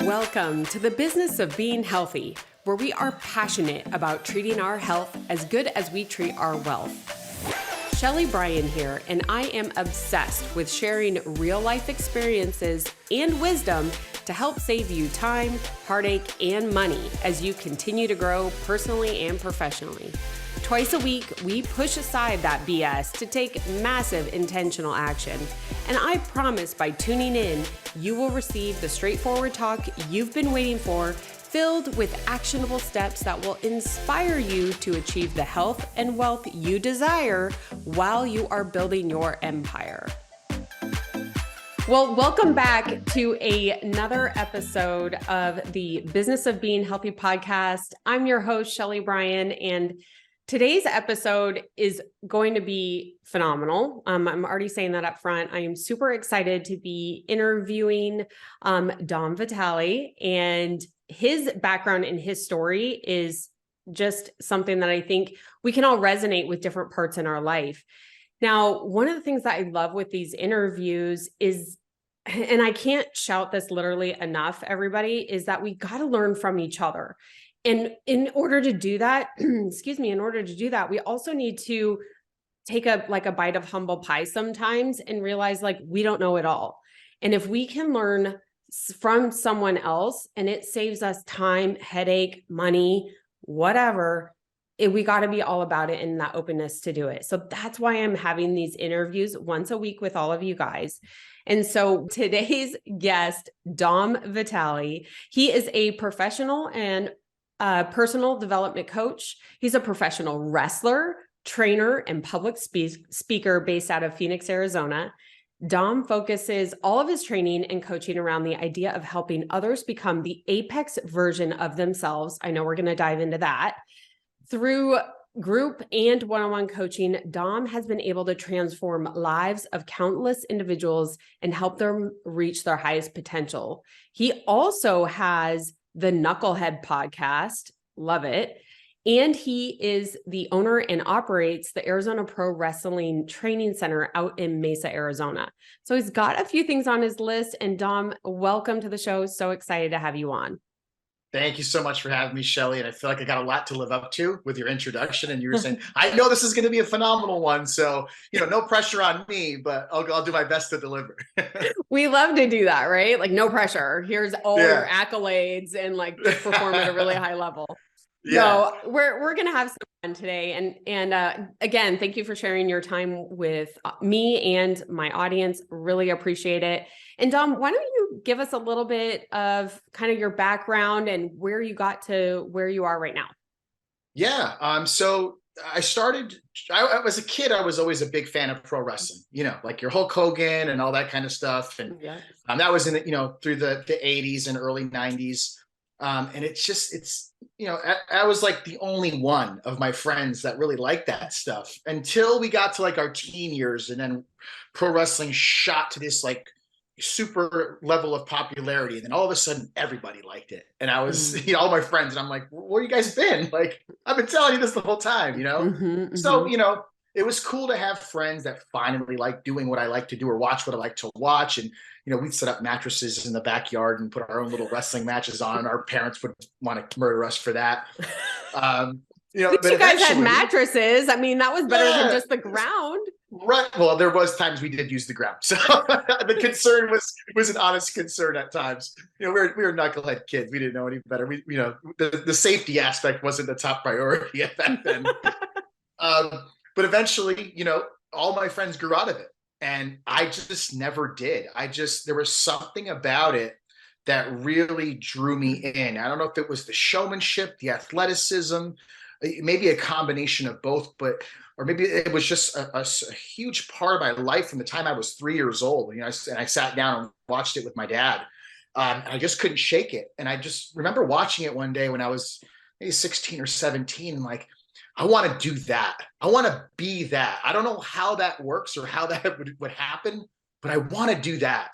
Welcome to the business of being healthy, where we are passionate about treating our health as good as we treat our wealth. Sheley Brien here, and I am obsessed with sharing real-life experiences and wisdom to help save you time, heartache, and money as you continue to grow personally and professionally. Twice a week, we push aside that BS to take massive intentional action. And I promise by tuning in, you will receive the straightforward talk you've been waiting for, filled with actionable steps that will inspire you to achieve the health and wealth you desire while you are building your empire. Well, welcome back to another episode of the Business of Being Healthy podcast. I'm your host, Sheley Brien, and today's episode is going to be phenomenal. I'm already saying that up front. I am super excited to be interviewing Dom Vitalli, and his background and his story is just something that I think we can all resonate with different parts in our life. Now, one of the things that I love with these interviews is, and I can't shout this literally enough, everybody, is that we got to learn from each other. And in order to do that, we also need to take a bite of humble pie sometimes and realize we don't know it all. And if we can learn from someone else and it saves us time, headache, money, whatever, we got to be all about it and that openness to do it. So that's why I'm having these interviews once a week with all of you guys. And so today's guest, Dom Vitalli, he is a professional and personal development coach. He's a professional wrestler, trainer, and public speaker based out of Phoenix, Arizona. Dom focuses all of his training and coaching around the idea of helping others become the apex version of themselves. I know we're going to dive into that. Through group and one-on-one coaching, Dom has been able to transform lives of countless individuals and help them reach their highest potential. He also has the Knucklehead podcast. Love it. And he is the owner and operates the Arizona Pro Wrestling Training Center out in Mesa, Arizona. So he's got a few things on his list. And Dom, welcome to the show. So excited to have you on. Thank you so much for having me, Sheley. And I feel like I got a lot to live up to with your introduction. And you were saying, I know this is going to be a phenomenal one. So, no pressure on me, but I'll do my best to deliver. We love to do that, right? No pressure. Here's all your accolades and just perform at a really high level. Yeah. So we're going to have some fun today. And again, thank you for sharing your time with me and my audience. Really appreciate it. And Dom, why don't you give us a little bit of kind of your background and where you got to where you are right now? Yeah. So I was a kid, I was always a big fan of pro wrestling, like your Hulk Hogan and all that kind of stuff. And that was in through the 80s and early 90s. And I was like the only one of my friends that really liked that stuff until we got to our teen years, and then pro wrestling shot to this super level of popularity. And then all of a sudden everybody liked it. And I was, all my friends, and I'm like, where you guys been? I've been telling you this the whole time, So, it was cool to have friends that finally like doing what I like to do or watch what I like to watch. And, we'd set up mattresses in the backyard and put our own little wrestling matches on, and our parents would want to murder us for that. At least you guys had mattresses. I mean, that was better than just the ground. Right. Well, there was times we did use the ground. So the concern was an honest concern at times. We were knucklehead kids. We didn't know any better. The safety aspect wasn't the top priority back then. But eventually, all my friends grew out of it. And I just never did. There was something about it that really drew me in. I don't know if it was the showmanship, the athleticism, maybe a combination of both, or maybe it was just a huge part of my life from the time I was 3 years old. And I sat down and watched it with my dad. And I just couldn't shake it. And I just remember watching it one day when I was maybe 16 or 17, and I want to do that. I want to be that. I don't know how that works or how that would happen, but I want to do that.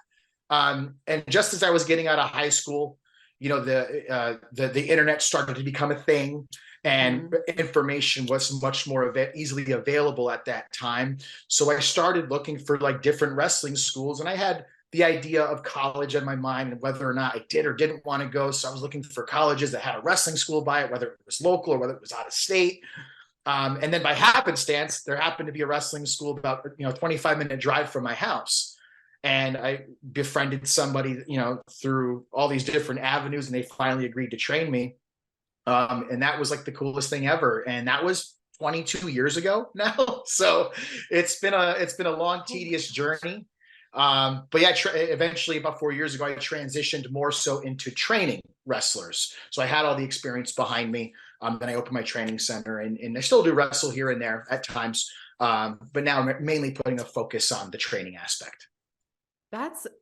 And just as I was getting out of high school, the internet started to become a thing, and information was much more easily available at that time. So I started looking for different wrestling schools, and I had the idea of college in my mind and whether or not I did or didn't want to go. So I was looking for colleges that had a wrestling school by it, whether it was local or whether it was out of state. And then by happenstance, there happened to be a wrestling school about 25-minute drive from my house. And I befriended somebody, through all these different avenues, and they finally agreed to train me. And that was like the coolest thing ever. And that was 22 years ago now. So it's been a long, tedious journey. But yeah, eventually about 4 years ago, I transitioned more so into training wrestlers. So I had all the experience behind me. Then I opened my training center, and I still do wrestle here and there at times. But now I'm mainly putting a focus on the training aspect.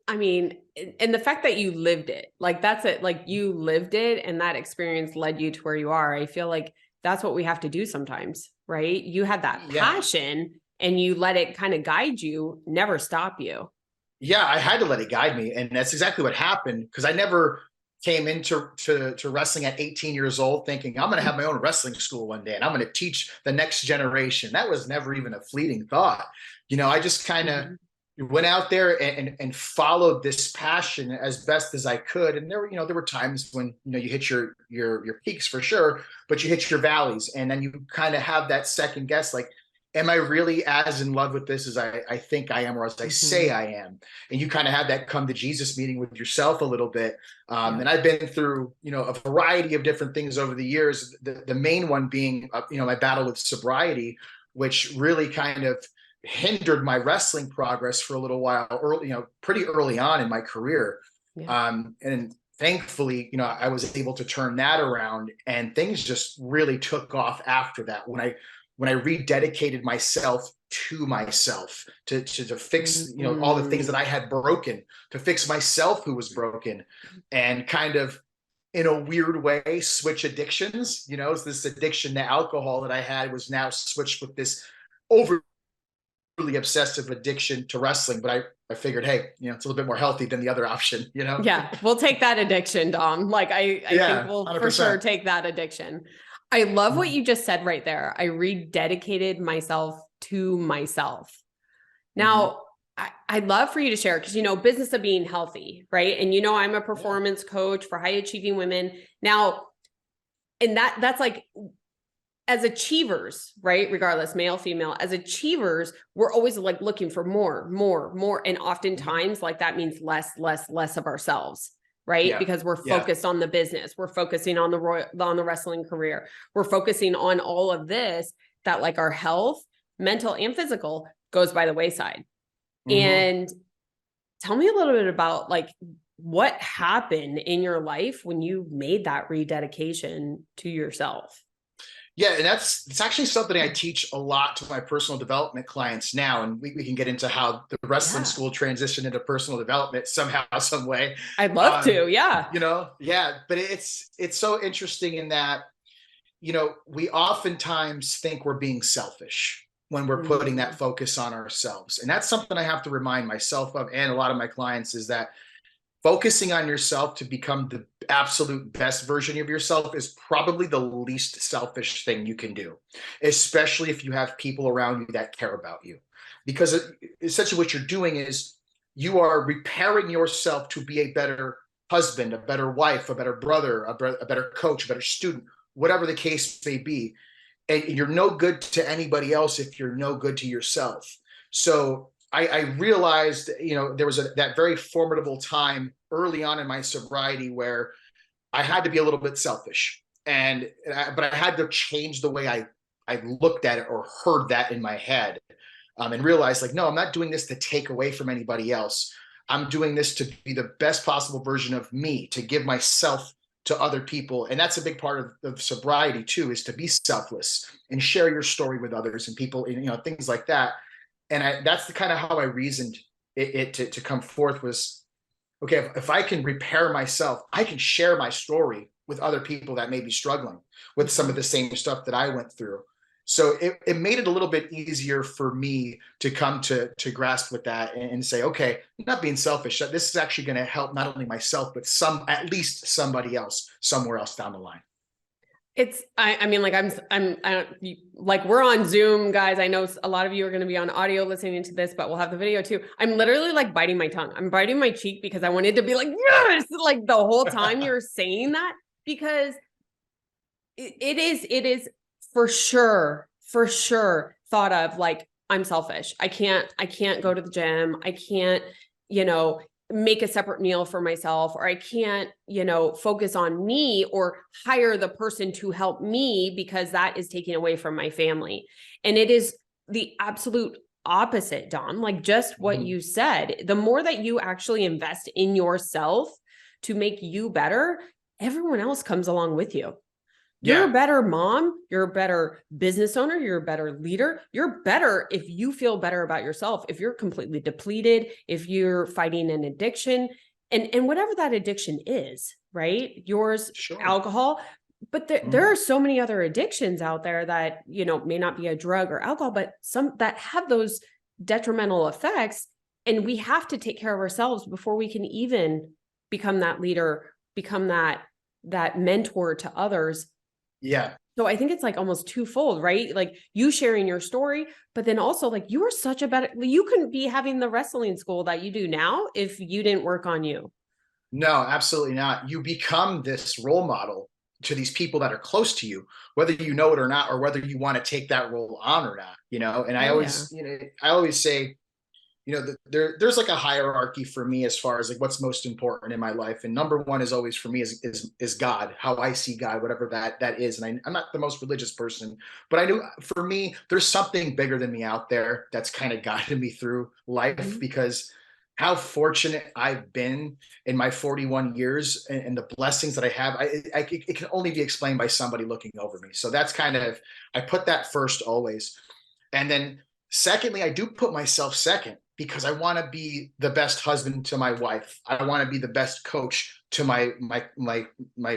I mean, and the fact that you lived it, like that's it, like you lived it and that experience led you to where you are. I feel like that's what we have to do sometimes, right? You had that passion and you let it kind of guide you, never stop you. Yeah, I had to let it guide me. And that's exactly what happened, because I never came into wrestling at 18 years old thinking I'm going to have my own wrestling school one day and I'm going to teach the next generation. That was never even a fleeting thought. I just kind of went out there and followed this passion as best as I could. And there were times when, you hit your peaks for sure, but you hit your valleys, and then you kind of have that second guess, like, am I really as in love with this as I think I am, or as I say I am? And you kind of have that come to Jesus meeting with yourself a little bit. And I've been through, a variety of different things over the years. The main one being, my battle with sobriety, which really kind of hindered my wrestling progress for a little while, pretty early on in my career. And thankfully, I was able to turn that around, and things just really took off after that. When I rededicated myself to myself to fix, all the things that I had broken, to fix myself who was broken, and kind of, in a weird way, switch addictions. This addiction to alcohol that I had was now switched with this overly obsessive addiction to wrestling. But I figured, hey, it's a little bit more healthy than the other option, Yeah, we'll take that addiction, Dom. Like I think we'll 100%. For sure take that addiction. I love what you just said right there. I rededicated myself to myself. Now, I'd love for you to share, because, business of being healthy, right? And, I'm a performance coach for high achieving women now. And that's like, as achievers, right? Regardless, male, female, as achievers, we're always like looking for more. And oftentimes like that means less of ourselves. Right. Because we're focused on the business. We're focusing on the wrestling career. We're focusing on all of this, that like our health, mental and physical, goes by the wayside. And tell me a little bit about like what happened in your life when you made that rededication to yourself. Yeah, and it's actually something I teach a lot to my personal development clients now, and we can get into how the wrestling school transitioned into personal development somehow, some way. I'd love to, but it's so interesting in that, we oftentimes think we're being selfish when we're putting that focus on ourselves, and that's something I have to remind myself of, and a lot of my clients, is that focusing on yourself to become the absolute best version of yourself is probably the least selfish thing you can do, especially if you have people around you that care about you. Because essentially what you're doing is you are repairing yourself to be a better husband, a better wife, a better brother, a better coach, a better student, whatever the case may be. And you're no good to anybody else if you're no good to yourself. So I realized, there was that very formidable time early on in my sobriety where I had to be a little bit selfish, but I had to change the way I looked at it or heard that in my head, and realized, like, no, I'm not doing this to take away from anybody else. I'm doing this to be the best possible version of me, to give myself to other people. And that's a big part of sobriety too, is to be selfless and share your story with others and people, things like that. And that's the kind of how I reasoned it to come forth was, okay, if I can repair myself, I can share my story with other people that may be struggling with some of the same stuff that I went through. So it made it a little bit easier for me to come to grasp with that and say, okay, I'm not being selfish. This is actually going to help not only myself, but at least somebody else somewhere else down the line. I mean, like like we're on Zoom, guys. I know a lot of you are going to be on audio listening to this, but we'll have the video too. I'm literally like biting my tongue. I'm biting my cheek because I wanted to be like, yes, like the whole time you're saying that, because it is for sure thought of like, I'm selfish. I can't go to the gym. I can't, you know, make a separate meal for myself, or I can't, you know, focus on me or hire the person to help me because that is taking away from my family. And it is the absolute opposite, Dom, like just what you said. The more that you actually invest in yourself to make you better, everyone else comes along with you. You're a better mom, you're a better business owner, you're a better leader. You're better if you feel better about yourself. If you're completely depleted, if you're fighting an addiction, and whatever that addiction is, right? Yours, alcohol, but there are so many other addictions out there that, you know, may not be a drug or alcohol, but some that have those detrimental effects. And we have to take care of ourselves before we can even become that leader, become that mentor to others. Yeah. So I think it's like almost twofold, right? Like you sharing your story, but then also like you were such a better, you couldn't be having the wrestling school that you do now if you didn't work on you. No, absolutely not. You become this role model to these people that are close to you, whether you know it or not, or whether you want to take that role on or not, you know? And I always, you know, I always say, you know, there's like a hierarchy for me as far as like what's most important in my life. And number one is always for me is God, how I see God, whatever that is. And I'm not the most religious person, but I know for me, there's something bigger than me out there that's kind of guided me through life, because how fortunate I've been in my 41 years and the blessings that I have, it can only be explained by somebody looking over me. So that's kind of, I put that first always. And then secondly, I do put myself second, because I want to be the best husband to my wife. I want to be the best coach to my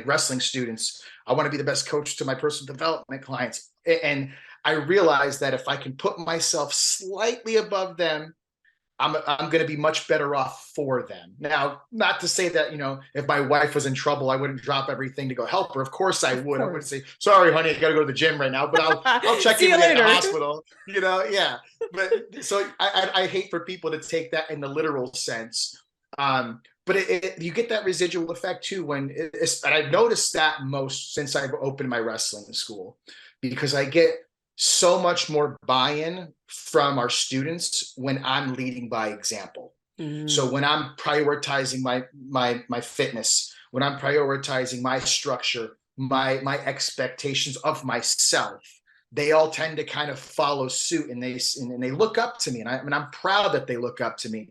wrestling students. I want to be the best coach to my personal development clients. And I realize that if I can put myself slightly above them, I'm going to be much better off for them. Now, not to say that, you know, if my wife was in trouble, I wouldn't drop everything to go help her. Of course I would. I wouldn't say, sorry, honey, I got to go to the gym right now, but I'll check in with you at the hospital, you know? Yeah. But so I hate for people to take that in the literal sense. But you get that residual effect too, and I've noticed that most since I've opened my wrestling school, because I get so much more buy-in from our students when I'm leading by example. So when I'm prioritizing my fitness, when I'm prioritizing my structure, my expectations of myself, they all tend to kind of follow suit, and they look up to me. And I'm proud that they look up to me,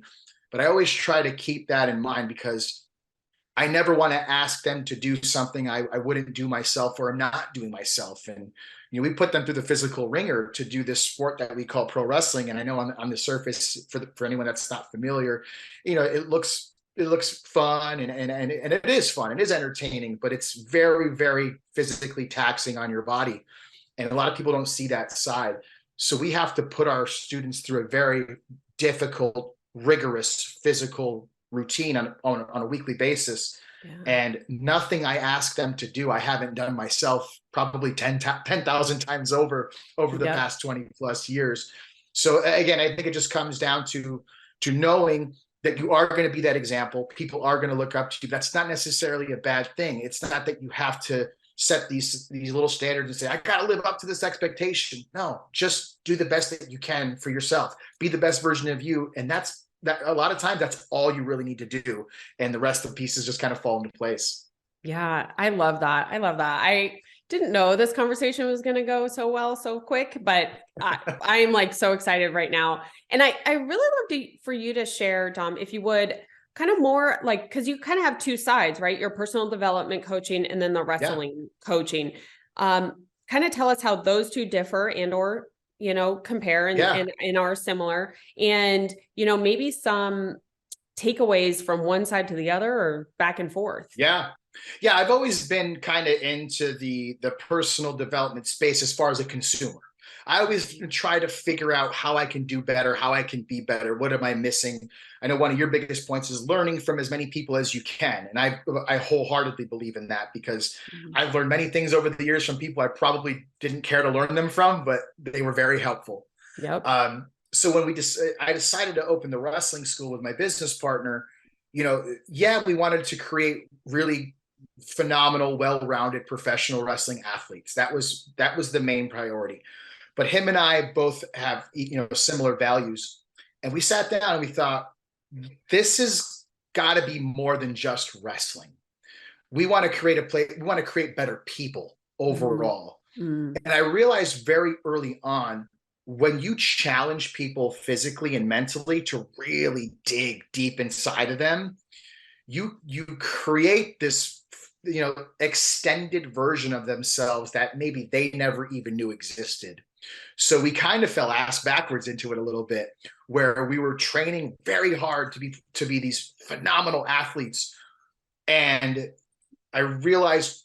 but I always try to keep that in mind, because I never want to ask them to do something I wouldn't do myself, or I'm not doing myself. And you know, we put them through the physical ringer to do this sport that we call pro wrestling. And I know on the surface, for anyone that's not familiar, you know, it looks fun, and it is fun. It is entertaining, but it's very, very physically taxing on your body. And a lot of people don't see that side. So we have to put our students through a very difficult, rigorous physical routine on a weekly basis. Yeah. And nothing I ask them to do, I haven't done myself probably 10,000 times over the past 20 plus years. So again, I think it just comes down to knowing that you are going to be that example. People are going to look up to you. That's not necessarily a bad thing. It's not that you have to set these little standards and say, I got to live up to this expectation. No, just do the best that you can for yourself. Be the best version of you. And that a lot of times that's all you really need to do. And the rest of the pieces just kind of fall into place. Yeah, I love that. I didn't know this conversation was going to go so well, so quick, but I'm like so excited right now. And I really love for you to share, Dom, if you would, kind of more like, because you kind of have two sides, right? Your personal development coaching and then the wrestling coaching. Kind of tell us how those two differ or you know, compare and are similar, and, you know, maybe some takeaways from one side to the other or back and forth. Yeah. I've always been kind of into the personal development space as far as a consumer. I always try to figure out how I can do better, how I can be better. What am I missing? I know one of your biggest points is learning from as many people as you can. And I wholeheartedly believe in that, because I've learned many things over the years from people I probably didn't care to learn them from, but they were very helpful. Yep. So when I decided to open the wrestling school with my business partner, yeah, we wanted to create really phenomenal, well-rounded professional wrestling athletes. That was the main priority. But him and I both have, similar values. And we sat down and we thought, this has got to be more than just wrestling. We want to create we want to create better people overall. Mm-hmm. And I realized very early on, when you challenge people physically and mentally to really dig deep inside of them, you create this, extended version of themselves that maybe they never even knew existed. So we kind of fell ass backwards into it a little bit, where we were training very hard to be these phenomenal athletes. And I realized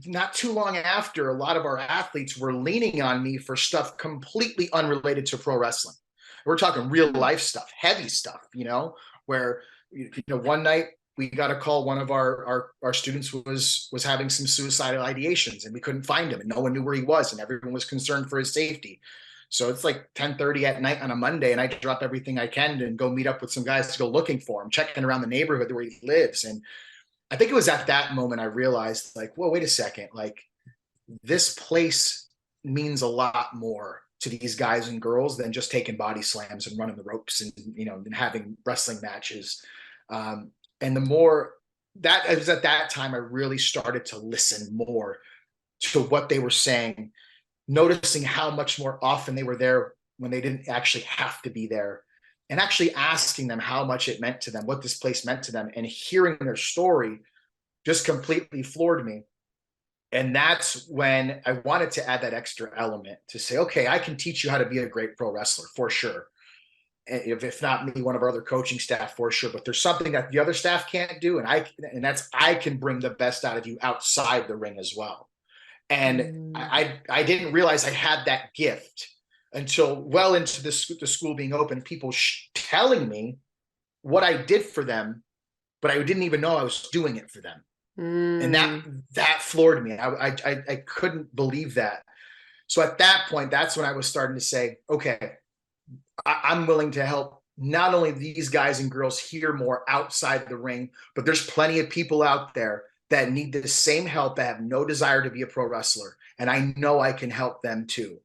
not too long after, a lot of our athletes were leaning on me for stuff completely unrelated to pro wrestling. We're talking real life stuff, heavy stuff, where, one night we got a call, one of our students was having some suicidal ideations, and we couldn't find him, and no one knew where he was, and everyone was concerned for his safety. So it's like 10:30 at night on a Monday, and I drop everything I can and go meet up with some guys to go looking for him, checking around the neighborhood where he lives. And I think it was at that moment I realized, like, well, wait a second, like, this place means a lot more to these guys and girls than just taking body slams and running the ropes and, and having wrestling matches. And the more that it was at that time, I really started to listen more to what they were saying, noticing how much more often they were there when they didn't actually have to be there, and actually asking them how much it meant to them, what this place meant to them, and hearing their story just completely floored me. And that's when I wanted to add that extra element to say, okay, I can teach you how to be a great pro wrestler for sure. If not me, one of our other coaching staff for sure, but there's something that the other staff can't do. And that's, I can bring the best out of you outside the ring as well. And I didn't realize I had that gift until well into the school being open, people telling me what I did for them, but I didn't even know I was doing it for them. And that floored me. I couldn't believe that. So at that point, that's when I was starting to say, okay, I'm willing to help not only these guys and girls hear more outside the ring, but there's plenty of people out there that need the same help, that have no desire to be a pro wrestler. And I know I can help them too.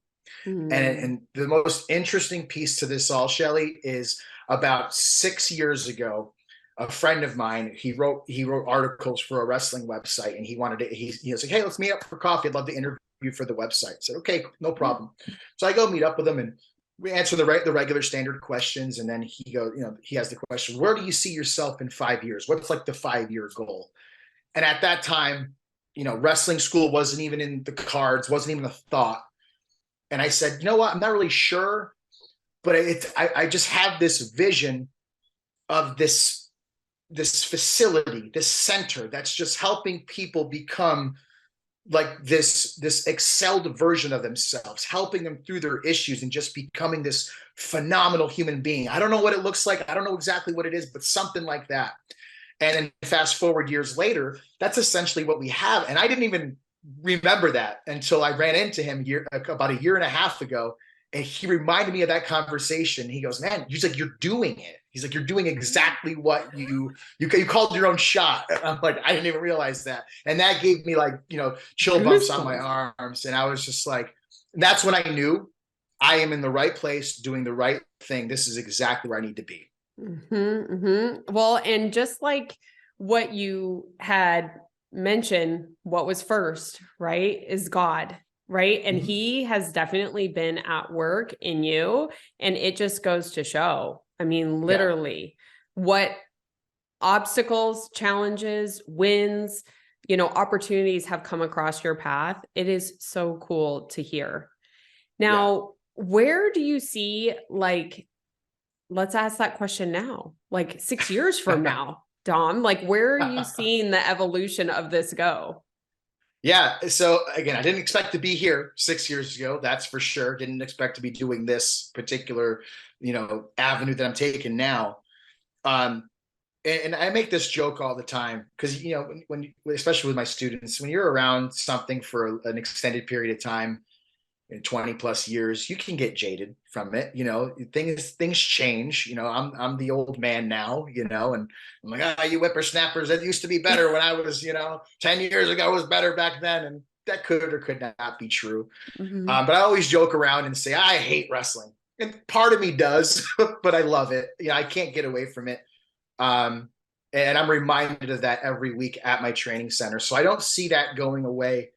And the most interesting piece to this all, Sheley, is about 6 years ago, a friend of mine, he wrote articles for a wrestling website, and he was like, hey, let's meet up for coffee. I'd love to interview you for the website. I said, okay, no problem. So I go meet up with him, and we answer the regular standard questions. And then he goes, he has the question, where do you see yourself in 5 years? What's like the 5-year goal? And at that time, wrestling school wasn't even in the cards, wasn't even a thought. And I said, you know what? I'm not really sure, but I just have this vision of this facility, this center that's just helping people become like this excelled version of themselves, helping them through their issues and just becoming this phenomenal human being. I don't know what it looks like. I don't know exactly what it is, but something like that. And then fast forward years later, that's essentially what we have. And I didn't even remember that until I ran into him about a year and a half ago. And he reminded me of that conversation. He goes, man, he's like, you're doing it. He's like, you're doing exactly what you called your own shot. And I'm like, I didn't even realize that. And that gave me like, chill bumps on my arms. And I was just like, that's when I knew I am in the right place, doing the right thing. This is exactly where I need to be. Well, and just like what you had mentioned, what was first, right, is God, right? And he has definitely been at work in you. And it just goes to show, I mean, literally what obstacles, challenges, wins, opportunities have come across your path. It is so cool to hear. Now, where do you see, like, let's ask that question now, like 6 years from now, Dom, like, where are you seeing the evolution of this go? Yeah. So again, I didn't expect to be here 6 years ago. That's for sure. Didn't expect to be doing this particular, avenue that I'm taking now. Um, and I make this joke all the time because, especially with my students, when you're around something for an extended period of time, in 20 plus years, you can get jaded from it. Things change. I'm the old man now, and I'm like, you whippersnappers, that used to be better when I was, 10 years ago was better back then. And that could or could not be true. Mm-hmm. But I always joke around and say, I hate wrestling. And part of me does, but I love it. I can't get away from it. And I'm reminded of that every week at my training center. So I don't see that going away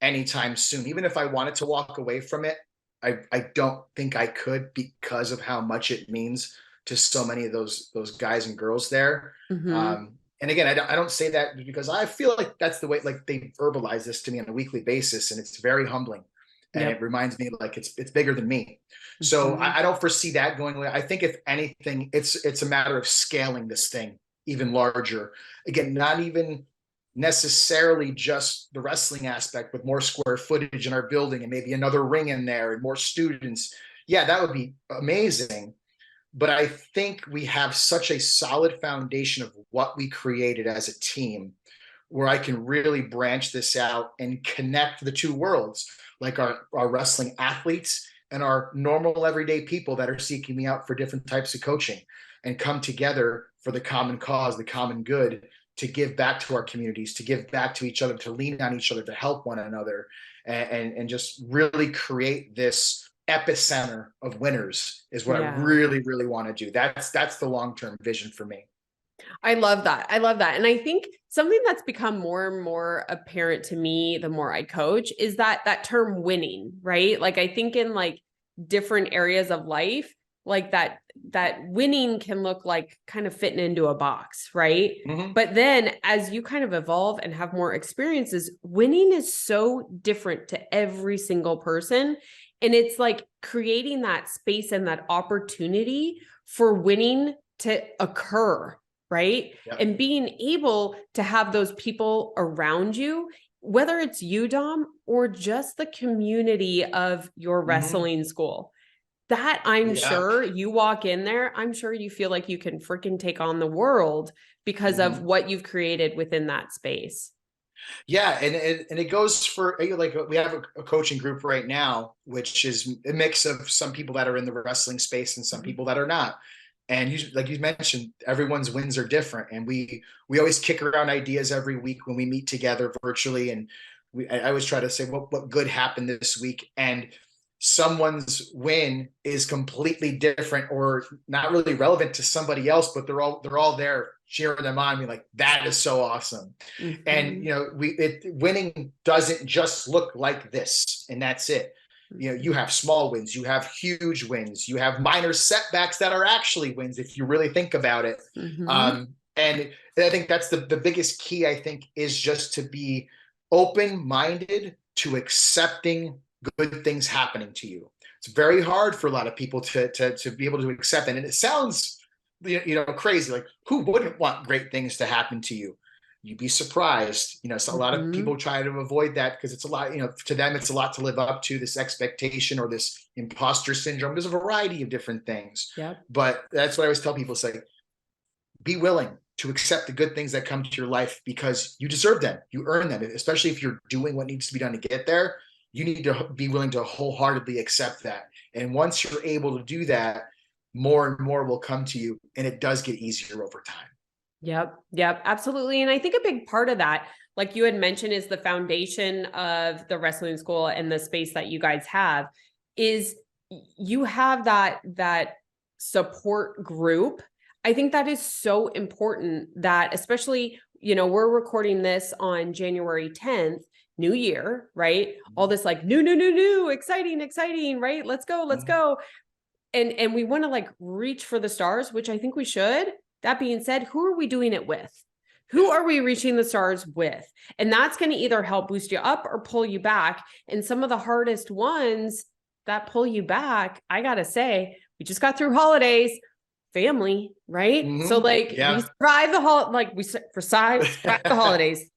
anytime soon. Even if I wanted to walk away from it, I don't think I could because of how much it means to so many of those guys and girls there. Mm-hmm. And again, I don't say that because I feel like that's the way, like, they verbalize this to me on a weekly basis, and it's very humbling. And Yep. it reminds me like it's bigger than me. So Mm-hmm. I don't foresee that going away. I think if anything, it's a matter of scaling this thing even larger. Again, not even necessarily just the wrestling aspect, with more square footage in our building and maybe another ring in there and more students. Yeah, that would be amazing. But I think we have such a solid foundation of what we created as a team where I can really branch this out and connect the two worlds, like our wrestling athletes and our normal everyday people that are seeking me out for different types of coaching, and come together for the common cause, the common good, to give back to our communities, to give back to each other, to lean on each other, to help one another, and just really create this epicenter of winners is what I Yeah. really, really want to do. That's the long-term vision for me. I love that. I love that. And I think something that's become more and more apparent to me the more I coach is that term winning, right? Like I think in like different areas of life, like that winning can look like kind of fitting into a box, right? Mm-hmm. But then as you kind of evolve and have more experiences, winning is so different to every single person. And it's like creating that space and that opportunity for winning to occur, right? Yep. And being able to have those people around you, whether it's you, Dom, or just the community of your Mm-hmm. wrestling school, that I'm Yeah. sure you walk in there, I'm sure you feel like you can freaking take on the world because of Mm-hmm. what you've created within that space. Yeah, and it goes for, like, we have a coaching group right now, which is a mix of some people that are in the wrestling space and some Mhm. people that are not. And like you mentioned, everyone's wins are different, and we always kick around ideas every week when we meet together virtually. And I always try to say what good happened this week, and someone's win is completely different or not really relevant to somebody else, but they're all there cheering them on, me like, that is so awesome. And Mhm. winning doesn't just look like this and that's it. You Mhm. have small wins, you have huge wins, you have minor setbacks that are actually wins if you really think about it. Mhm. And I think that's the biggest key, I think, is just to be open-minded to accepting good things happening to you. It's very hard for a lot of people to be able to accept it. And it sounds crazy. Like, who wouldn't want great things to happen to you? You'd be surprised. So a lot of Mhm. people try to avoid that because it's a lot, to them, it's a lot to live up to, this expectation or this imposter syndrome. There's a variety of different things. Yep. But that's what I always tell people, say, be willing to accept the good things that come to your life because you deserve them. You earn them, especially if you're doing what needs to be done to get there. You need to be willing to wholeheartedly accept that. And once you're able to do that, more and more will come to you. And it does get easier over time. Yep. Yep. Absolutely. And I think a big part of that, like you had mentioned, is the foundation of the wrestling school and the space that you guys have is you have that support group. I think that is so important that especially, we're recording this on January 10th, new year, right? All this like new, exciting, exciting, right? Let's go, let's Mm-hmm. go. And we want to like reach for the stars, which I think we should. That being said, who are we doing it with? Who Yeah. are we reaching the stars with? And that's going to either help boost you up or pull you back. And some of the hardest ones that pull you back, I got to say, we just got through holidays, family, right? So Mm-hmm. like we Yeah. survive the survive the holidays.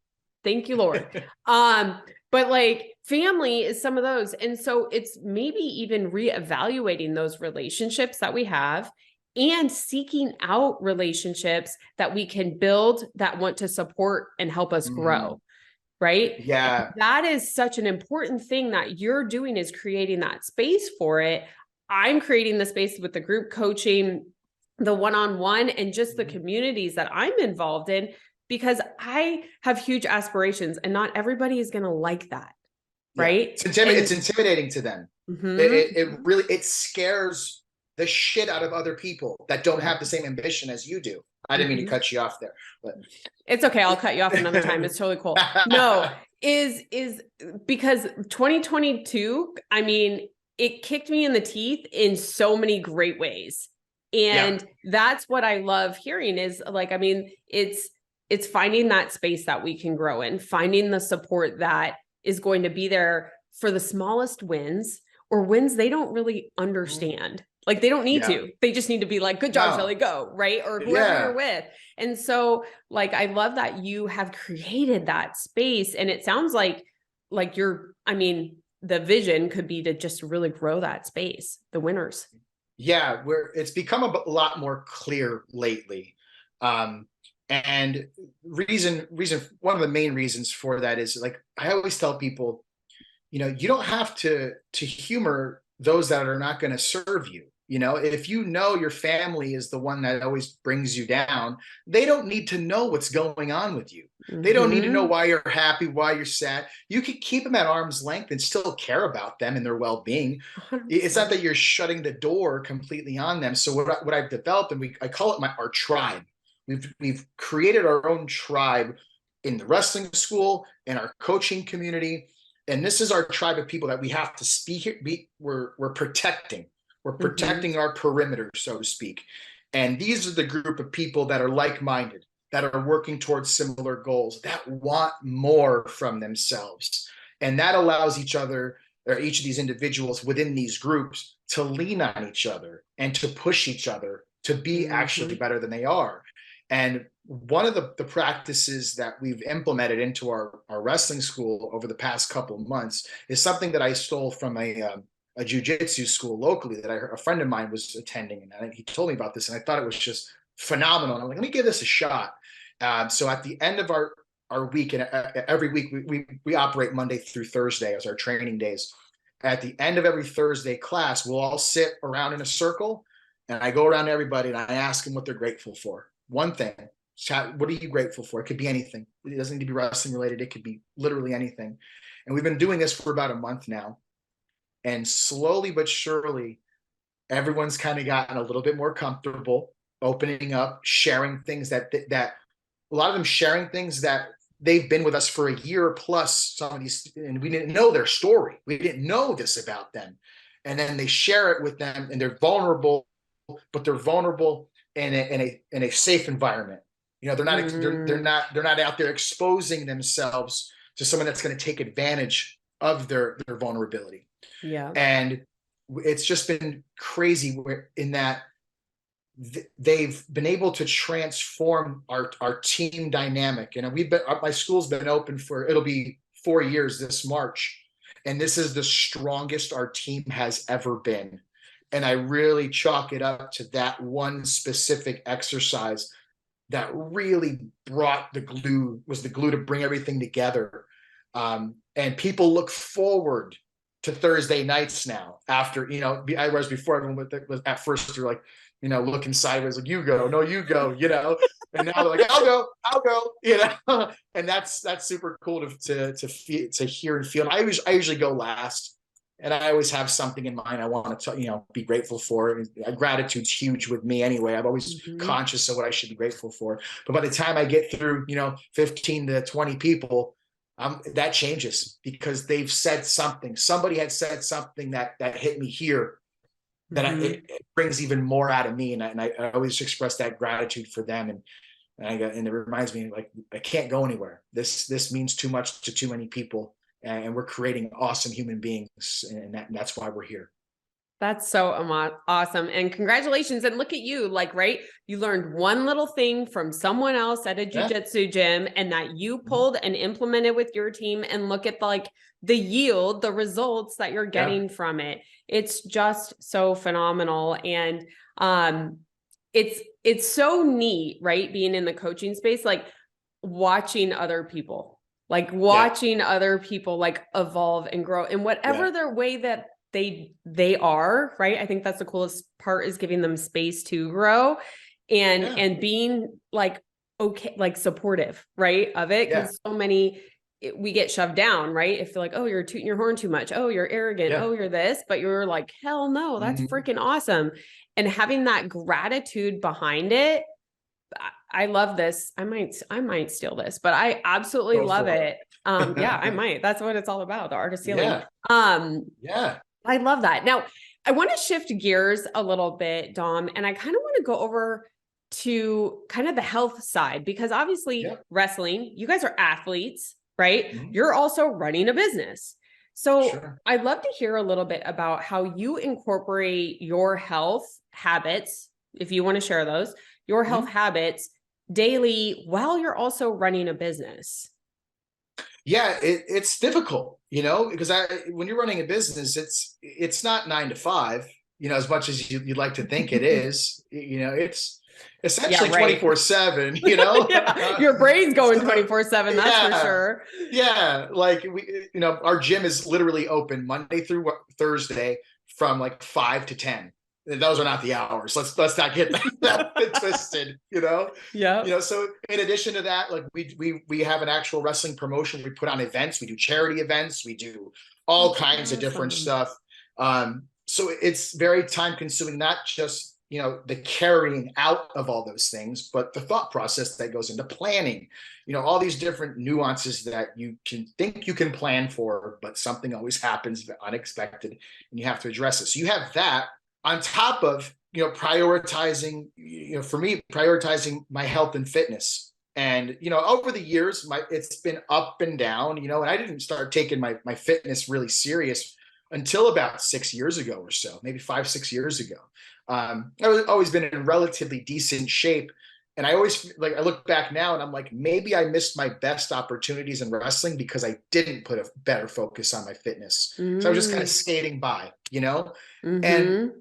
Thank you, Lord. But like family is some of those. And so it's maybe even reevaluating those relationships that we have and seeking out relationships that we can build that want to support and help us grow. Right. Yeah. And that is such an important thing that you're doing, is creating that space for it. I'm creating the space with the group coaching, the one-on-one, and just the communities that I'm involved in, because I have huge aspirations and not everybody is going to like that. Right. It's intimidating to them. It really, it scares the shit out of other people that don't have the same ambition as you do. I didn't mean to cut you off there, but it's okay. I'll cut you off another time. It's totally cool. No, is because 2022, I mean, it kicked me in the teeth in so many great ways. And that's what I love hearing, is like, I mean, it's finding that space that we can grow in, finding the support that is going to be there for the smallest wins, or wins they don't really understand. Like they don't need to, they just need to be like, good job, Sheley, go, right? Or whoever you're with. And so like, I love that you have created that space, and it sounds like you're, I mean, the vision could be to just really grow that space, the winners. Yeah, it's become a lot more clear lately. And one of the main reasons for that is, like, I always tell people, you know, you don't have to humor those that are not going to serve you. You know, if you know your family is the one that always brings you down, they don't need to know what's going on with you. They don't need to know why you're happy, why you're sad. You can keep them at arm's length and still care about them and their well-being. 100%. It's not that you're shutting the door completely on them. So what I've developed, and I call it our tribe. We've created our own tribe in the wrestling school, in our coaching community. And this is our tribe of people that we have to speak here. We're protecting. We're protecting our perimeter, so to speak. And these are the group of people that are like-minded, that are working towards similar goals, that want more from themselves. And that allows each other, or each of these individuals within these groups, to lean on each other and to push each other to be actually better than they are. And one of the practices that we've implemented into our wrestling school over the past couple of months is something that I stole from a jiu-jitsu school locally that a friend of mine was attending. And he told me about this, and I thought it was just phenomenal. And I'm like, let me give this a shot. So at the end of our week, and every week we operate Monday through Thursday as our training days. At the end of every Thursday class, we'll all sit around in a circle, and I go around to everybody and I ask them what they're grateful for. One thing. What are you grateful for? It could be anything. It doesn't need to be wrestling related. It could be literally anything. And we've been doing this for about a month now. And slowly but surely, everyone's kind of gotten a little bit more comfortable opening up, sharing things that a lot of them sharing things that they've been with us for a year plus. Some of these, and we didn't know their story. We didn't know this about them. And then they share it with them, and they're vulnerable, but they're vulnerable in a safe environment. You know, they're not out there exposing themselves to someone that's going to take advantage of their vulnerability. Yeah. And it's just been crazy in that they've been able to transform our team dynamic. And my school's been open it'll be 4 years this March. And this is the strongest our team has ever been. And I really chalk it up to that one specific exercise that really brought the glue to bring everything together. And people look forward to Thursday nights now. After, you know, I was before everyone was at first they're like, you know, looking sideways, like, you go, no, you go, you know, and now they're like, I'll go, you know, and that's super cool to hear and feel. And I usually go last, and I always have something in mind I want to, you know, be grateful for. Gratitude's huge with me anyway. I'm always conscious of what I should be grateful for. But by the time I get through, you know, 15 to 20 people, that changes, because they've said something. Somebody had said something that hit me here, that it brings even more out of me. And I always express that gratitude for them. And it reminds me, like, I can't go anywhere. This means too much to too many people. And we're creating awesome human beings. And that's why we're here. That's so awesome. And congratulations. And look at you, like, right? You learned one little thing from someone else at a jujitsu gym and that you pulled and implemented with your team, and look at like the yield, the results that you're getting from it. It's just so phenomenal. And it's so neat, right? Being in the coaching space, like watching other people, like evolve and grow in whatever their way that they are, right? I think that's the coolest part, is giving them space to grow and being like, okay, like supportive, right, of it. Because so many, we get shoved down, right? If you're like, oh, you're tooting your horn too much, oh, you're arrogant, oh, you're this, but you're like, hell no, that's freaking awesome. And having that gratitude behind it, I love this. I might steal this, but I absolutely love it. Yeah, I might. That's what it's all about, the art of stealing. I love that. Now, I want to shift gears a little bit, Dom, and I kind of want to go over to kind of the health side, because obviously wrestling, you guys are athletes, right? You're also running a business. So I'd love to hear a little bit about how you incorporate your health habits, if you want to share those, your health habits daily while you're also running a business. Yeah, it's difficult, because when you're running a business, it's not 9 to 5, as much as you'd like to think it is. It's essentially 24/7. Your brain's going 24/7. That's for sure. Yeah, like our gym is literally open Monday through Thursday from like 5 to 10. Those are not the hours. Let's not get that twisted, Yeah. So in addition to that, like we have an actual wrestling promotion. We put on events. We do charity events. We do all kinds of different stuff. So it's very time consuming, not just, the carrying out of all those things, but the thought process that goes into planning, all these different nuances that you can think you can plan for, but something always happens unexpected and you have to address it. So you have that on top of, prioritizing, for me, prioritizing my health and fitness. And, over the years, it's been up and down, and I didn't start taking my fitness really serious until about 6 years ago or so, maybe 5-6 years ago. I've always been in relatively decent shape. And I always I look back now and I'm like, maybe I missed my best opportunities in wrestling because I didn't put a better focus on my fitness. So I was just kind of skating by, and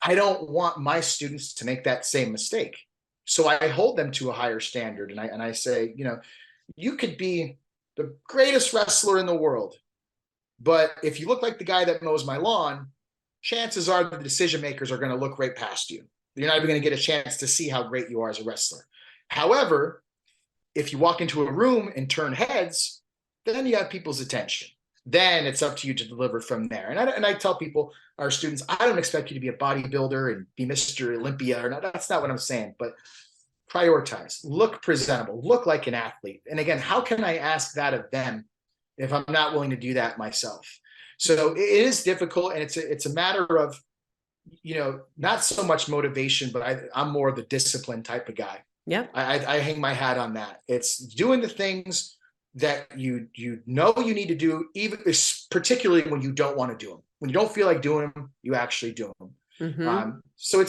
I don't want my students to make that same mistake. So I hold them to a higher standard. And I say, you could be the greatest wrestler in the world, but if you look like the guy that mows my lawn, chances are the decision makers are going to look right past you. You're not even going to get a chance to see how great you are as a wrestler. However, if you walk into a room and turn heads, then you have people's attention. Then it's up to you to deliver from there. And I tell people, our students, I don't expect you to be a bodybuilder and be Mr. Olympia or not. That's not what I'm saying, but prioritize, look presentable, look like an athlete. And again, how can I ask that of them if I'm not willing to do that myself? So it is difficult, and it's a matter of, not so much motivation, but I'm more of the discipline type of guy. Yeah. I hang my hat on that. It's doing the things that you need to do, even particularly when you don't want to do them. When you don't feel like doing them, you actually do them. So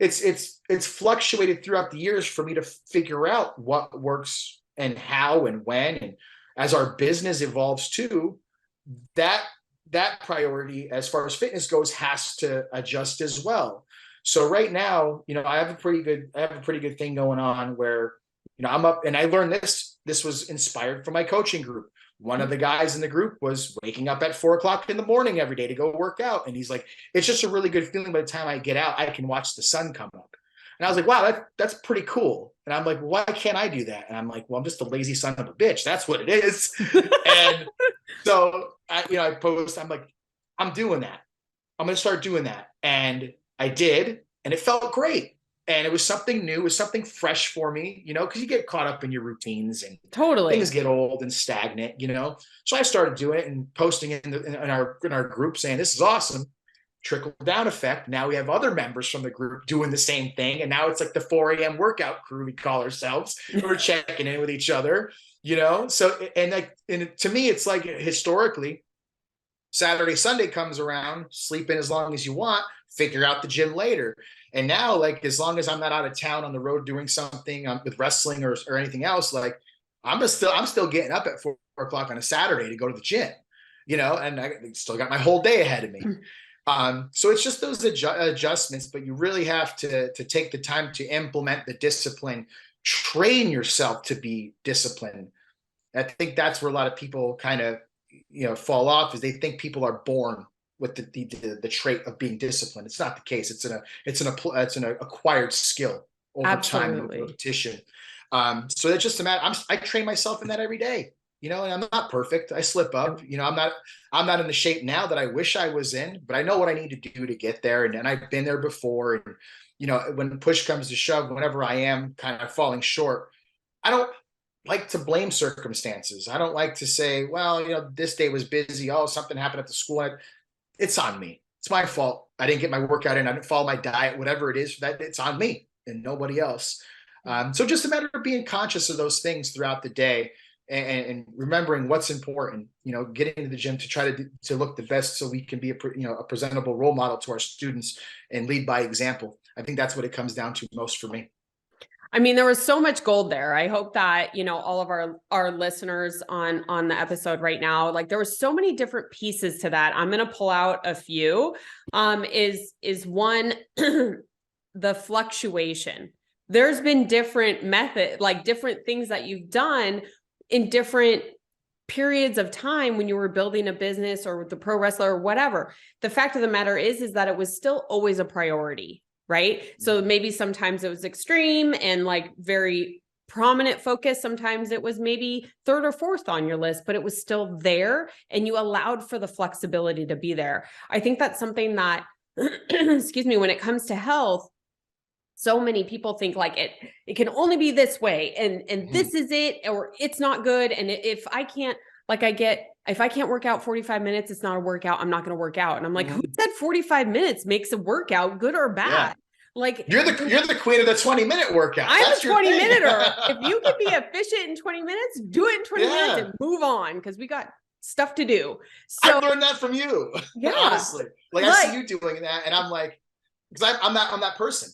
it's fluctuated throughout the years for me to figure out what works and how and when. And as our business evolves too, that priority as far as fitness goes has to adjust as well. So right now, I have a pretty good thing going on where, I'm up, and I learned this was inspired from my coaching group. One of the guys in the group was waking up at 4 o'clock in the morning every day to go work out. And he's like, it's just a really good feeling. By the time I get out, I can watch the sun come up. And I was like, wow, that's pretty cool. And I'm like, why can't I do that? And I'm like, well, I'm just a lazy son of a bitch. That's what it is. And so I post, I'm like, I'm doing that. I'm going to start doing that. And I did, and it felt great. And it was something new. It was something fresh for me, because you get caught up in your routines and things get old and stagnant, So I started doing it and posting it in our group saying, this is awesome. Trickle down effect. Now we have other members from the group doing the same thing. And now it's like the 4 a.m. workout crew, we call ourselves. We're checking in with each other, So, and to me, it's like historically, Saturday, Sunday comes around, sleep in as long as you want, figure out the gym later. And now, like, as long as I'm not out of town on the road doing something with wrestling or anything else, like I'm still getting up at 4 o'clock on a Saturday to go to the gym, and I still got my whole day ahead of me. So it's just those adjustments, but you really have to take the time to implement the discipline, train yourself to be disciplined. I think that's where a lot of people kind of, fall off, is they think people are born with the trait of being disciplined. It's not the case. It's an acquired skill over time and over repetition. So it's just a matter. I train myself in that every day. And I'm not perfect. I slip up. I'm not in the shape now that I wish I was in, but I know what I need to do to get there. And I've been there before. And when push comes to shove, whenever I am kind of falling short, I don't like to blame circumstances. I don't like to say, well, this day was busy. Oh, something happened at the school. It's on me. It's my fault. I didn't get my workout in. I didn't follow my diet, whatever it is, that it's on me and nobody else. So just a matter of being conscious of those things throughout the day and remembering what's important, getting to the gym to try to look the best so we can be a presentable role model to our students and lead by example. I think that's what it comes down to most for me. I mean, there was so much gold there. I hope that, all of our listeners on the episode right now, like there were so many different pieces to that. I'm going to pull out a few, is one, the fluctuation. There's been different different things that you've done in different periods of time when you were building a business or with the pro wrestler or whatever. The fact of the matter is that it was still always a priority. Right. So maybe sometimes it was extreme and like very prominent focus. Sometimes it was maybe third or fourth on your list, but it was still there and you allowed for the flexibility to be there. I think that's something that, excuse me, when it comes to health, so many people think like it can only be this way and this is it, or it's not good. And if I can't, if I can't work out 45 minutes, it's not a workout. I'm not going to work out. And I'm like, who said 45 minutes makes a workout good or bad? Yeah. Like you're the queen of the 20-minute workout. I'm a 20-minute-er. If you can be efficient in 20 minutes, do it in 20 minutes and move on because we got stuff to do. So I learned that from you. Yeah. Honestly. Like I see you doing that and I'm like, because I'm that person.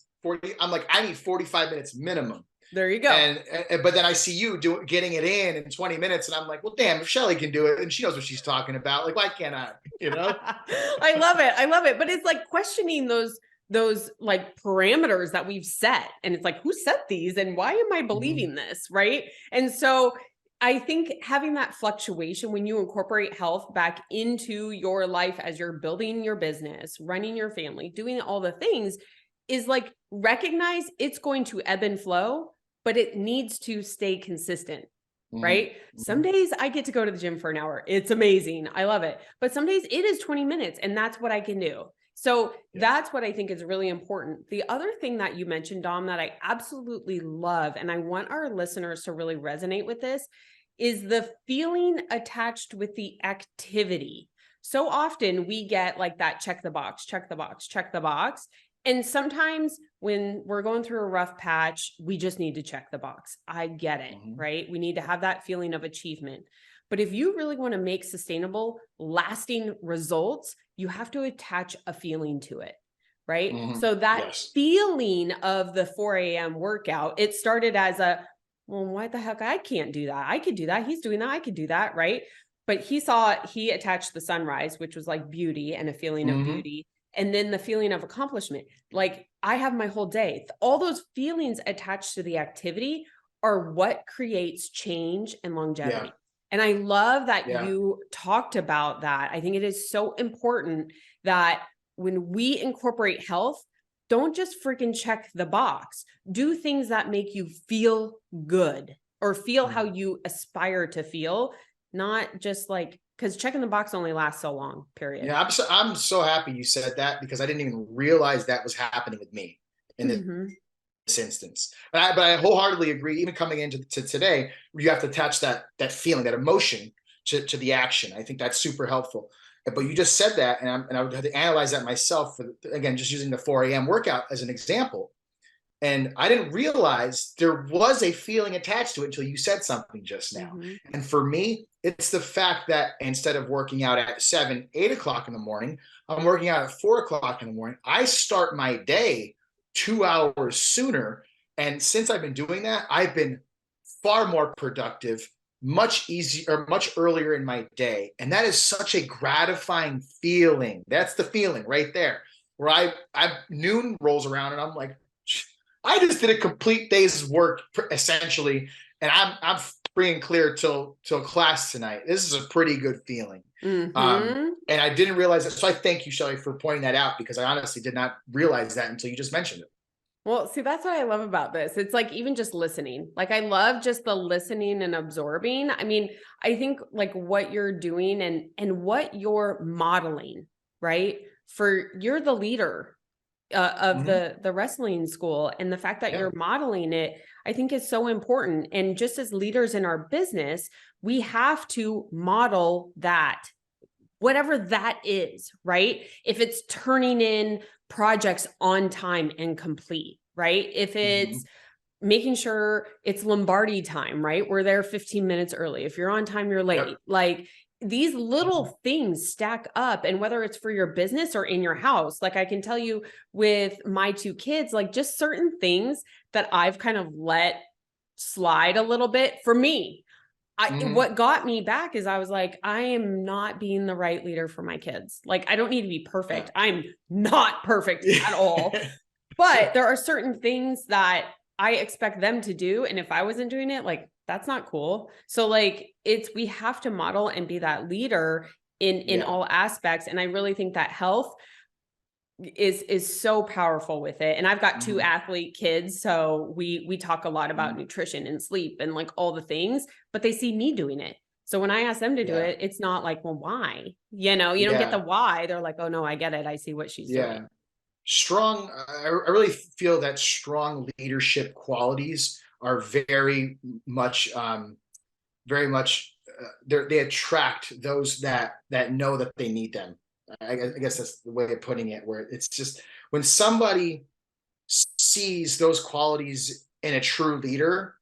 I'm like, I need 45 minutes minimum. There you go. But then I see you getting it in 20 minutes and I'm like, well, damn, if Sheley can do it and she knows what she's talking about, like, why can't I, I love it. But it's like questioning those like parameters that we've set. And it's like, who set these and why am I believing this? Right. And so I think having that fluctuation when you incorporate health back into your life as you're building your business, running your family, doing all the things is like, recognize it's going to ebb and flow, but it needs to stay consistent, right? Some days I get to go to the gym for an hour. It's amazing. I love it. But some days it is 20 minutes and that's what I can do. So that's what I think is really important. The other thing that you mentioned, Dom, that I absolutely love, and I want our listeners to really resonate with this, is the feeling attached with the activity. So often we get like that, check the box, check the box, check the box. And sometimes when we're going through a rough patch, we just need to check the box. I get it, right? We need to have that feeling of achievement. But if you really want to make sustainable, lasting results, you have to attach a feeling to it, right? So that feeling of the 4 a.m. workout, it started as well, why the heck I can't do that? I could do that. He's doing that. I could do that, right? But he attached the sunrise, which was like beauty and a feeling of beauty. And then the feeling of accomplishment, like I have my whole day. All those feelings attached to the activity are what creates change and longevity. Yeah. And I love that you talked about that. I think it is so important that when we incorporate health, don't just freaking check the box. Do things that make you feel good or feel how you aspire to feel, not just like, because checking the box only lasts so long, period. Yeah, I'm so happy you said that because I didn't even realize that was happening with me in this instance. But I wholeheartedly agree. Even coming into today, you have to attach that feeling, that emotion to the action. I think that's super helpful. But you just said that, and I would have to analyze that myself. Again, just using the 4 a.m. workout as an example. And I didn't realize there was a feeling attached to it until you said something just now. And for me, It's the fact that instead of working out at 7, 8 o'clock in the morning, I'm working out at 4 o'clock in the morning. I start my day 2 hours sooner. And since I've been doing that, I've been far more productive, much easier, or much earlier in my day. And that is such a gratifying feeling. That's the feeling right there, where I noon rolls around and I'm like, I just did a complete day's work essentially, and I'm free and clear till class tonight. This is a pretty good feeling. And I didn't realize that. So I thank you, Sheley, for pointing that out, because I honestly did not realize that until you just mentioned it. Well, see, that's what I love about this. It's like even just listening. Like I love just the listening and absorbing. I mean, I think like what you're doing and what you're modeling, right? You're the leader of the wrestling school, and the fact that you're modeling it, I think is so important. And just as leaders in our business, we have to model that, whatever that is, right? If it's turning in projects on time and complete, right? If it's making sure it's Lombardi time, right? We're there 15 minutes early. If you're on time, you're late. Like these little things stack up. And whether it's for your business or in your house, like I can tell you with my 2 kids, like just certain things that I've kind of let slide a little bit for me. What got me back is I was like, I am not being the right leader for my kids. Like, I don't need to be perfect. I'm not perfect at all. But there are certain things that I expect them to do. And if I wasn't doing it, like, that's not cool. So like, we have to model and be that leader in all aspects. And I really think that health is so powerful with it. And I've got 2 athlete kids, so we talk a lot about nutrition and sleep and like all the things, but they see me doing it. So when I ask them to do it, it's not like, well, why? You don't get the why. They're like, oh no, I get it. I see what she's doing. Strong. I really feel that strong leadership qualities are very much they attract those that know that they need them. I guess that's the way of putting it, where it's just when somebody sees those qualities in a true leader,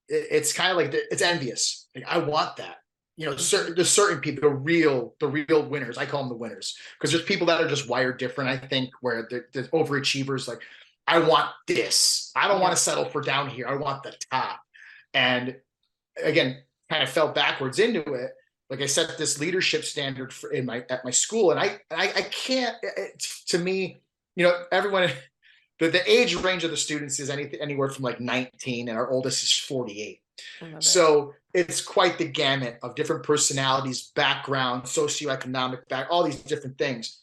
it's kind of like it's envious. Like, I want that. There's certain people, the real winners. I call them the winners, because there's people that are just wired different. I think where the overachievers, like, I want this. I don't want to settle for down here. I want the top. And again, kind of fell backwards into it. Like I set this leadership standard at my school, and I can't. To me, everyone, the age range of the students is anywhere from like 19, and our oldest is 48. So it's quite the gamut of different personalities, background, socioeconomic all these different things.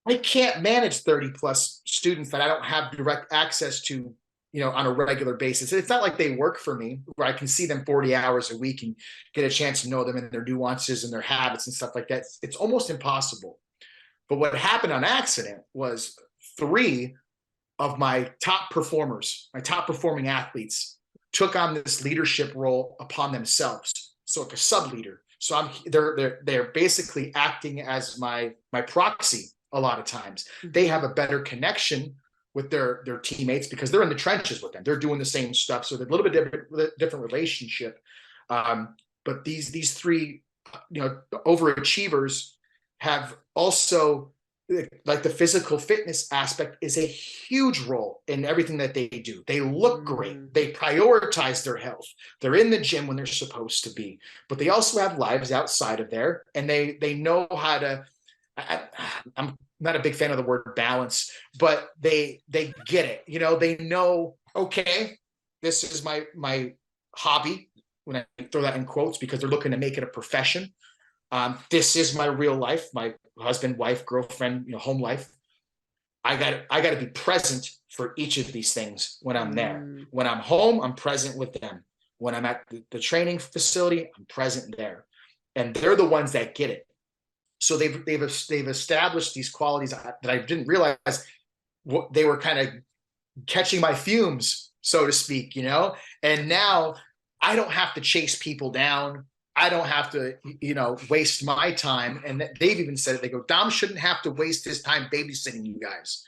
I can't manage 30 plus students that I don't have direct access to, on a regular basis. It's not like they work for me, where I can see them 40 hours a week and get a chance to know them and their nuances and their habits and stuff like that. It's almost impossible. But what happened on accident was 3 of my top performers, my top performing athletes, took on this leadership role upon themselves. So like a sub leader. So they're basically acting as my proxy a lot of times. They have a better connection with their teammates because they're in the trenches with them. They're doing the same stuff. So they're a little bit different relationship. But these 3, overachievers have also, like, the physical fitness aspect is a huge role in everything that they do. They look great. They prioritize their health. They're in the gym when they're supposed to be, but they also have lives outside of there, and they know how to. I'm not a big fan of the word balance, but they get it. They know, okay, this is my hobby, when I throw that in quotes, because they're looking to make it a profession. This is my real life, my husband, wife, girlfriend, home life. I got to be present for each of these things when I'm there. When I'm home, I'm present with them. When I'm at the training facility, I'm present there. And they're the ones that get it. So they've established these qualities that I didn't realize they were kind of catching my fumes, so to speak, and now I don't have to chase people down. I don't have to, waste my time. And they've even said it. They go, Dom shouldn't have to waste his time babysitting you guys.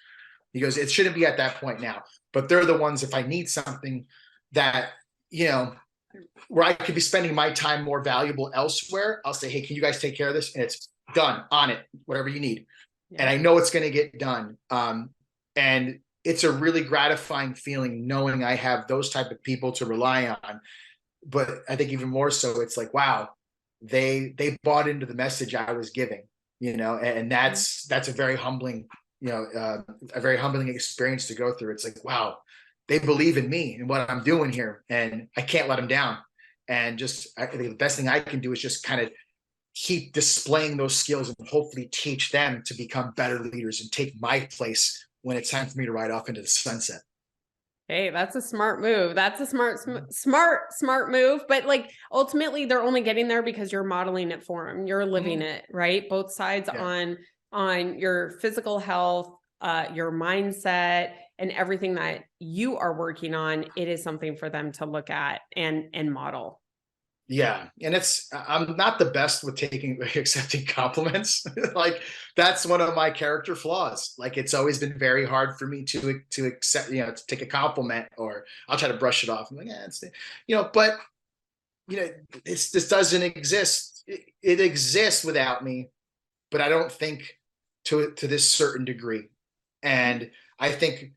He goes, it shouldn't be at that point now. But they're the ones, if I need something that, where I could be spending my time more valuable elsewhere, I'll say, hey, can you guys take care of this? And it's done, on it, whatever you need. Yeah. And I know it's going to get done. And it's a really gratifying feeling knowing I have those type of people to rely on. But I think even more so, it's like, wow, they bought into the message I was giving, and that's a very humbling, a very humbling experience to go through. It's like, wow, they believe in me and what I'm doing here, and I can't let them down. And I think the best thing I can do is just kind of keep displaying those skills and hopefully teach them to become better leaders and take my place when it's time for me to ride off into the sunset. Hey, that's a smart move. That's a smart move. But like ultimately they're only getting there because you're modeling it for them. You're living it, right? Both sides on your physical health, your mindset, and everything that you are working on. It is something for them to look at and model. Yeah. And I'm not the best with accepting compliments. Like that's one of my character flaws. Like it's always been very hard for me to accept, to take a compliment, or I'll try to brush it off. I'm like, but this doesn't exist. It exists without me, but I don't think to this certain degree. And I think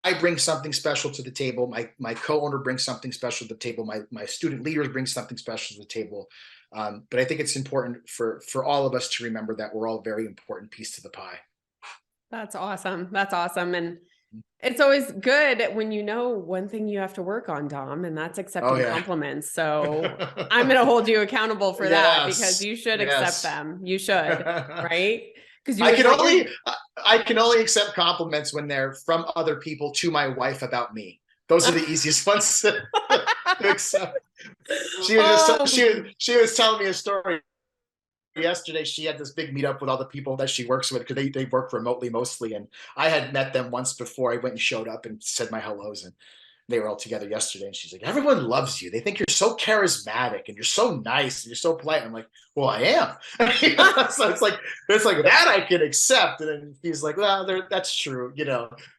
I bring something special to the table. My co-owner brings something special to the table. My student leaders bring something special to the table. But I think it's important for all of us to remember that we're all a very important piece to the pie. That's awesome. That's awesome. And it's always good when you know one thing you have to work on, Dom, and that's accepting compliments. So I'm going to hold you accountable for that, because you should accept them. You should, right? Because I can only accept compliments when they're from other people to my wife about me. Those are the easiest ones to accept. She was telling me a story yesterday. She had this big meetup with all the people that she works with, because they work remotely mostly. And I had met them once before. I went and showed up and said my hellos, and they were all together yesterday. And she's like, everyone loves you. They think you're so charismatic and you're so nice and you're so polite. I'm like, well, I am. So it's like that I can accept. And then he's like, well, that's true,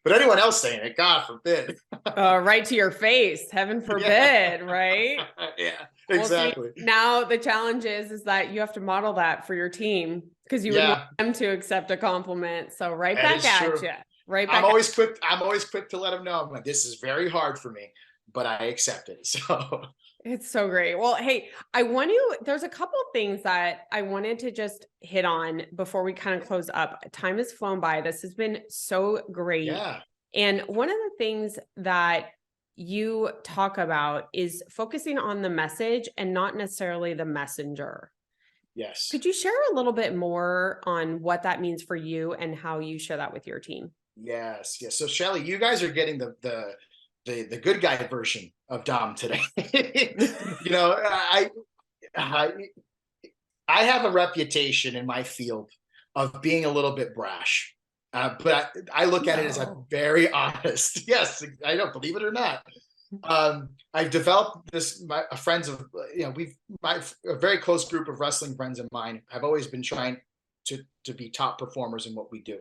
but anyone else saying it, God forbid. Right to your face, heaven forbid, right? Yeah, exactly. Well, see, now the challenge is that you have to model that for your team, because you would want them to accept a compliment. So right back at you. Right back. I'm always quick to let them know. I'm like, this is very hard for me, but I accept it. So it's so great. Well, hey, there's a couple of things that I wanted to just hit on before we kind of close up. Time has flown by. This has been so great. Yeah. And one of the things that you talk about is focusing on the message and not necessarily the messenger. Yes. Could you share a little bit more on what that means for you and how you share that with your team? Yes. So Sheley, you guys are getting the good guy version of Dom today. I have a reputation in my field of being a little bit brash, but I look at it as I'm very honest. Yes, I don't, believe it or not. I've developed a very close group of wrestling friends of mine have always been trying to be top performers in what we do.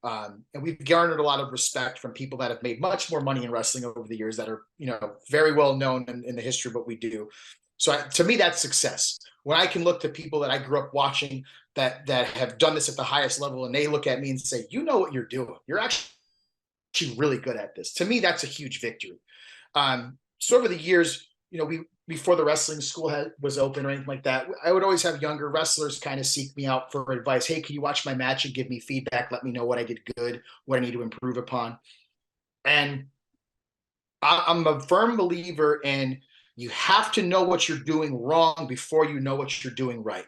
And we've garnered a lot of respect from people that have made much more money in wrestling over the years, that are, very well known in the history of what we do. So to me, that's success. When I can look to people that I grew up watching that have done this at the highest level, and they look at me and say, you know what you're doing. You're actually really good at this. To me, that's a huge victory. So over the years, before the wrestling school was open or anything like that, I would always have younger wrestlers kind of seek me out for advice. Hey, can you watch my match and give me feedback? Let me know what I did good, what I need to improve upon. And I'm a firm believer in, you have to know what you're doing wrong before you know what you're doing right.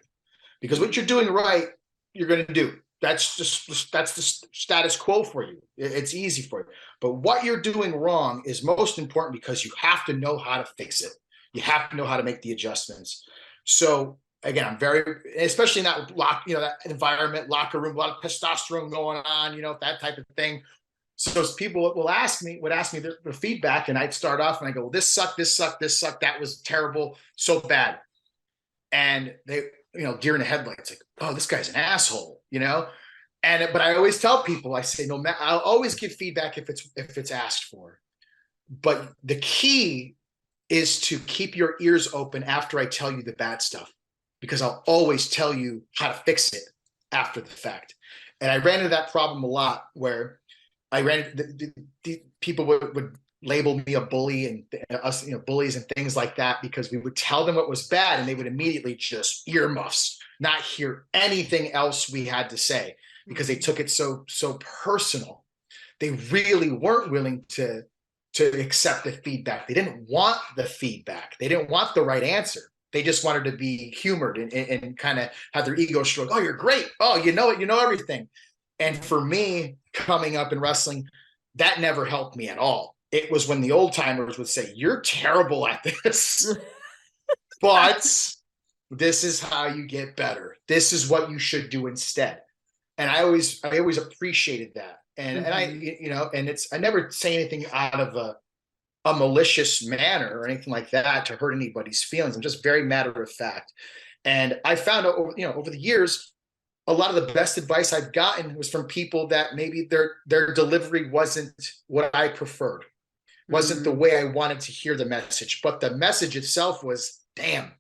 Because what you're doing right, you're going to do. That's the status quo for you. It's easy for you. But what you're doing wrong is most important, because you have to know how to fix it. You have to know how to make the adjustments. So again, I'm especially in that that environment, locker room, a lot of testosterone going on, that type of thing. So people would ask me the feedback, and I'd start off and I go, well, this sucked, that was terrible, so bad. And they, deer in the headlights, like, oh, this guy's an asshole, but I always tell people, I say, no matter, I'll always give feedback if it's asked for. But the key is to keep your ears open after I tell you the bad stuff, because I'll always tell you how to fix it after the fact. And I ran into that problem a lot where I ran the people would label me a bully and us, bullies and things like that, because we would tell them what was bad and they would immediately just earmuffs, not hear anything else we had to say, because they took it so personal. They really weren't willing to accept the feedback. They didn't want the feedback. They didn't want the right answer. They just wanted to be humored and kind of have their ego stroke. Oh, you're great. Oh, you know it. You know everything. And for me, coming up in wrestling, that never helped me at all. It was when the old timers would say, "You're terrible at this, but this is how you get better. This is what you should do instead." And I always appreciated that. And I, I never say anything out of a malicious manner or anything like that to hurt anybody's feelings. I'm just very matter of fact. And I found out, over the years, a lot of the best advice I've gotten was from people that maybe their delivery wasn't what I preferred, wasn't the way I wanted to hear the message, but the message itself was, damn,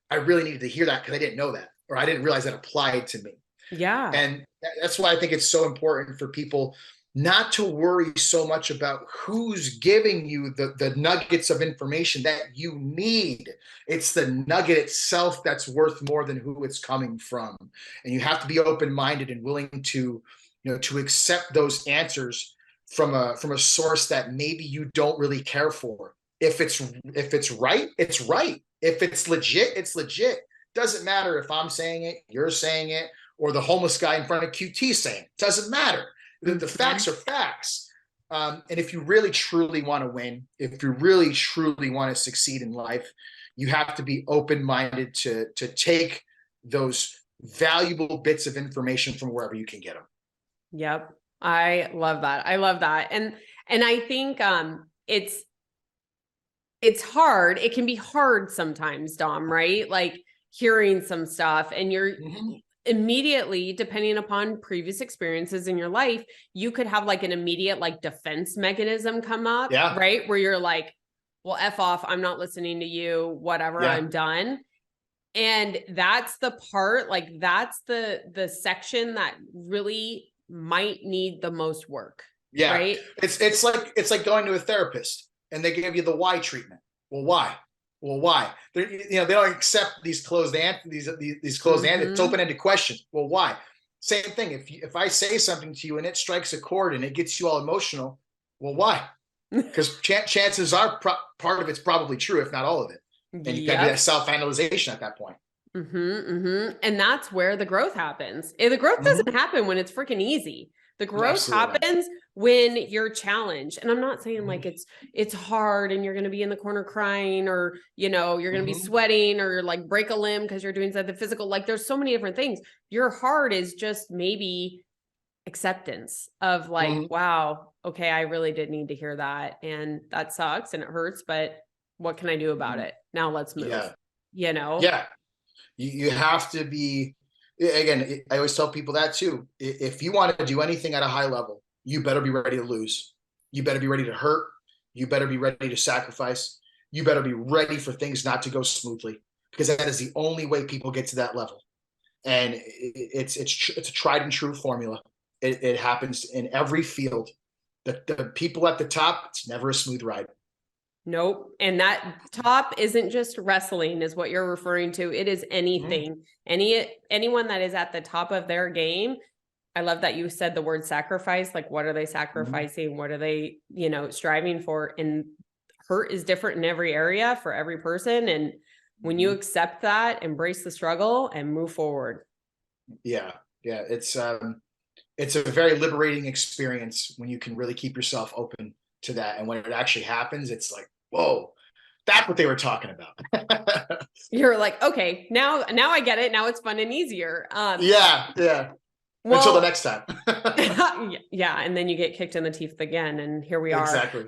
I really needed to hear that because I didn't know that, or I didn't realize that applied to me. Yeah. And that's why I think it's so important for people not to worry so much about who's giving you the nuggets of information that you need. It's the nugget itself that's worth more than who it's coming from. And you have to be open-minded and willing to, to accept those answers from a source that maybe you don't really care for. If it's right, it's right. If it's legit, it's legit. Doesn't matter if I'm saying it, you're saying it, or the homeless guy in front of QT saying it. Doesn't matter. The facts are facts. And if you really truly want to win, if you really truly want to succeed in life, you have to be open-minded to take those valuable bits of information from wherever you can get them. Yep. I love that. I love that. And I think it's hard. It can be hard sometimes, Dom, right? Like hearing some stuff and you're immediately, depending upon previous experiences in your life, you could have like an immediate like defense mechanism come up, right? Where you're like, well, F off, I'm not listening to you, whatever, I'm done. And that's the part, like that's the section that really might need the most work. Yeah. Right. It's like going to a therapist and they give you the why treatment. Well, why? Well, why? They don't accept these closed answers. These closed answers. It's open-ended question. Well, why? Same thing. If I say something to you and it strikes a chord and it gets you all emotional, well, why? Because chances are part of it's probably true, if not all of it. And you got to do that self-analyzation at that point. And that's where the growth happens. The growth doesn't happen when it's freaking easy. The growth happens when you're challenged. And I'm not saying like it's hard and you're going to be in the corner crying or, you're going to be sweating or like break a limb because you're doing something physical. Like there's so many different things. Your heart is just maybe acceptance of like, wow, okay, I really did need to hear that. And that sucks and it hurts, but what can I do about it? Now let's move, Yeah. You have to be, again, I always tell people that too. If you want to do anything at a high level, you better be ready to lose. You better be ready to hurt. You better be ready to sacrifice. You better be ready for things not to go smoothly, because that is the only way people get to that level. And it's a tried and true formula. It happens in every field. The people at the top, it's never a smooth ride. Nope. And that top isn't just wrestling is what you're referring to. It is anything. Anyone that is at the top of their game. I love that you said the word sacrifice. Like, what are they sacrificing? What are they, striving for? And hurt is different in every area for every person. And when you accept that, embrace the struggle and move forward. Yeah. It's a very liberating experience when you can really keep yourself open to that. And when it actually happens, it's like, whoa, that's what they were talking about. You're like, okay, now I get it. Now it's fun and easier. Well, until the next time. Yeah. And then you get kicked in the teeth again. And here we are. Exactly.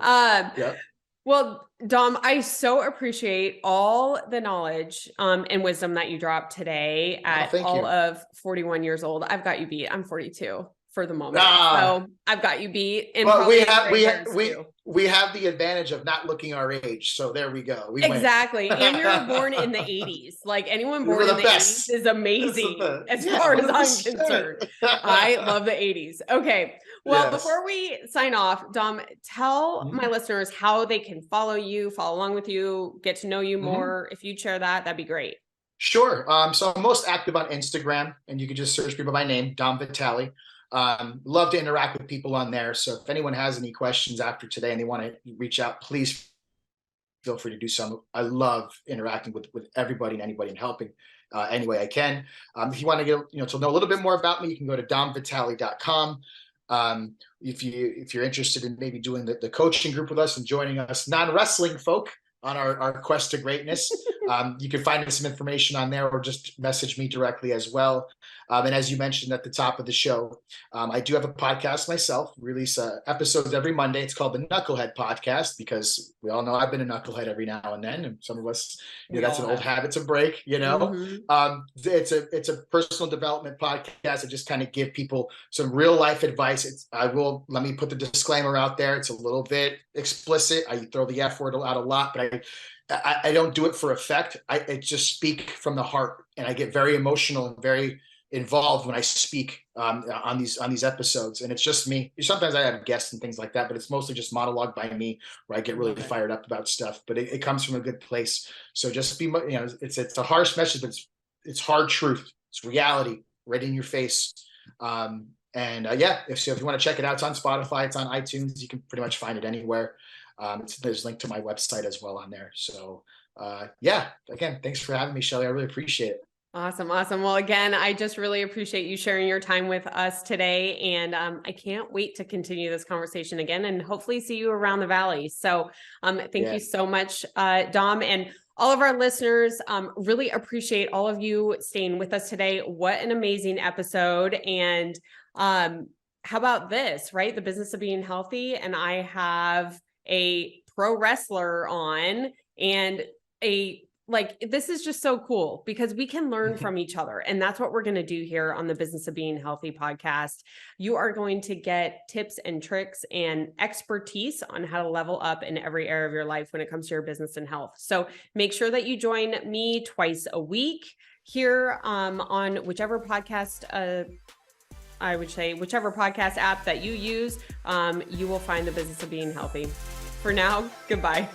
Well, Dom, I so appreciate all the knowledge and wisdom that you dropped today at of 41 years old. I've got you beat. I'm 42. for the moment. So I've got you beat. And well, too. we have the advantage of not looking our age. So there we go. We exactly. win. And we were born in the 80s. Like anyone born in the best. 80s is amazing as far as I'm concerned. I love the 80s. Okay. Well, before we sign off, Dom, tell my listeners how they can follow you, follow along with you, get to know you more. If you'd share that, that'd be great. Sure. So I'm most active on Instagram, and you can just search me by my name, Dom Vitalli. Love to interact with people on there. So if anyone has any questions after today and they want to reach out, please feel free to do so. I love interacting with everybody and anybody and helping any way I can. If you want to get to know a little bit more about me, you can go to domvitali.com. If you're interested in maybe doing the coaching group with us and joining us non-wrestling folk on our quest to greatness, you can find some information on there or just message me directly as well. And as you mentioned at the top of the show, I do have a podcast myself, release episodes every Monday. It's called the Knucklehead Podcast because we all know I've been a knucklehead every now and then. And some of us, that's an old habit to break, It's a personal development podcast. I just kind of give people some real life advice. Let me put the disclaimer out there. It's a little bit explicit. I throw the F word out a lot, but I don't do it for effect. I just speak from the heart, and I get very emotional and very involved when I speak on these episodes. And it's just me. Sometimes I have guests and things like that, but it's mostly just monologue by me where I get really fired up about stuff. But it comes from a good place. So just be, it's a harsh message, but it's hard truth. It's reality right in your face. If you want to check it out, it's on Spotify, it's on iTunes. You can pretty much find it anywhere. There's a link to my website as well on there. So again, thanks for having me, Sheley. I really appreciate it. Awesome. Well, again, I just really appreciate you sharing your time with us today. And I can't wait to continue this conversation again and hopefully see you around the valley. So thank you so much, Dom, and all of our listeners. Really appreciate all of you staying with us today. What an amazing episode. And how about this, right? The business of being healthy. And I have a pro wrestler on, and this is just so cool because we can learn from each other. And that's what we're going to do here on the Business of Being Healthy podcast. You are going to get tips and tricks and expertise on how to level up in every area of your life when it comes to your business and health. So make sure that you join me twice a week here on whichever podcast, I would say whichever podcast app that you use, you will find the Business of Being Healthy. For now, goodbye.